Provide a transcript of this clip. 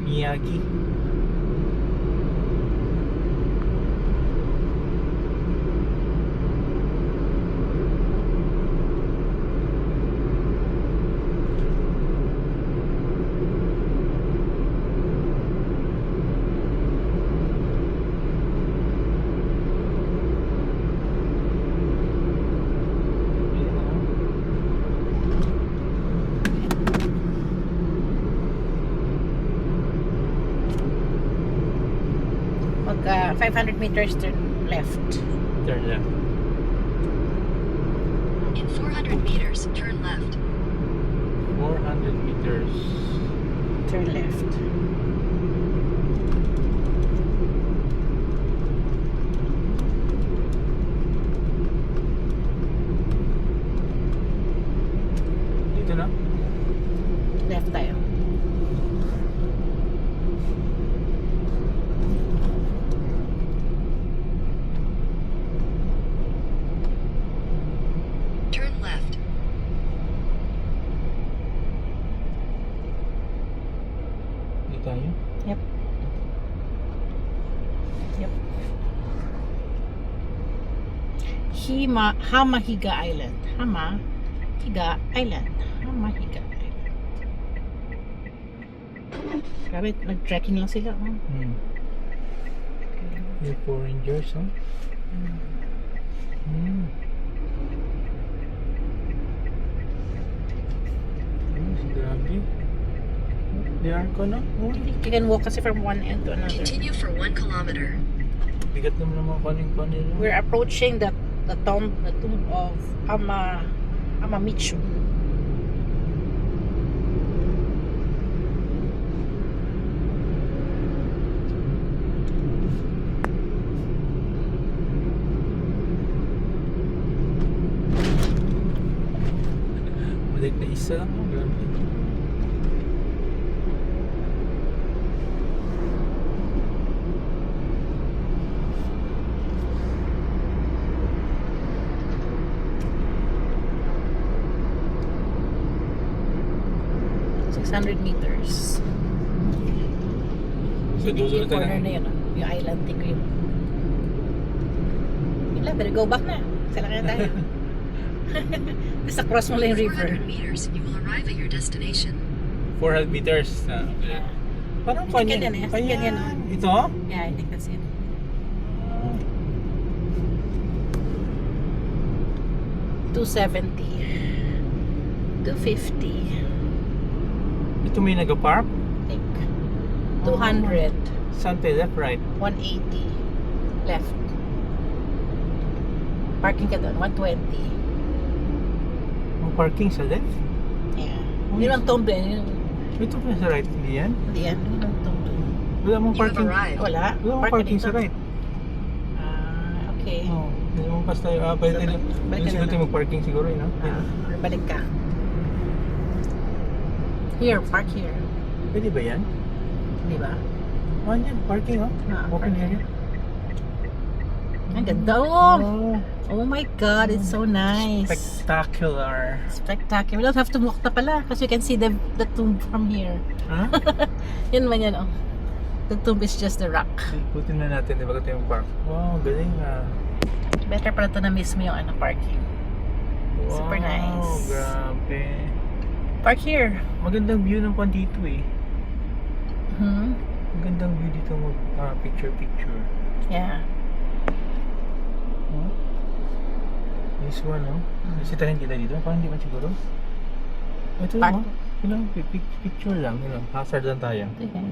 Miyagi. Mag 500 meters turn left. Turn left. In 400 meters, turn left. 400 meters. Turn left. Dito na? Left tayo. Turn left. Dito tayo? Yep. Yep. Hamahiga Island. Hamahiga Island. Hamahiga Island. Grabe, nag-trekking lang sila. Oh. Yung 4 rangers, oh. Grabe. Diyan ko, no? You can walk kasi from one end to another. Continue for 1 kilometer. Bigat naman ang mga kaning-kanin. We're approaching the tomb of Amamitsu. Balik na isa. Grabe. Meters. So, dulo Yung corner na yun, oh. Yung island thing yun. Yun lang, better go back na. Sala na tayo. Basta cross mo lang yung river. 400 meters, you will arrive at your destination. 400 meters. Parang Chicken kanya. yan eh. Chicken yan, oh. Ito? Yeah, I think that's it. 270. 250. Ito may nag-park? Think. 200. Saan tayo? Left, right? 180. Left. Parking ka doon. 120. Ang parking sa left? Yeah. Yun ang tomb din. Ito pa sa right, hindi yan? Hindi yan. Yun ang tomb din. Wala mong You have parking. arrived. Wala. Wala mong parking dito. sa right. Okay. Oo. Hindi mo pas tayo. Pwede tayo. Balik ka Siguro na tayo lang. mag-parking siguro, yun, no? Balik ka. Here, park here. Pwede ba yan? Di ba? Oh, yan. Parking, oh. Open parking. area. Ang ganda. Oh! Oh, Oh my God, it's so nice. spectacular. Spectacular. We don't have to walk na pala because you can see the tomb from here. Ha? Yun man yan, oh. The tomb is just the rock. Ikutin na natin, di ba tayo mag-park? Wow, galing ah. Better pala ito na mismo yung parking. Super Wow, nice. grabe. Park here. Magandang view ng kwan dito eh. Hmm? Magandang view dito picture-picture. Yeah. Huh? This one, oh. Bisitahin kita dito. Parang hindi man siguro. Ito Park. lang, oh. Picture lang. Hazard lang tayo. Okay.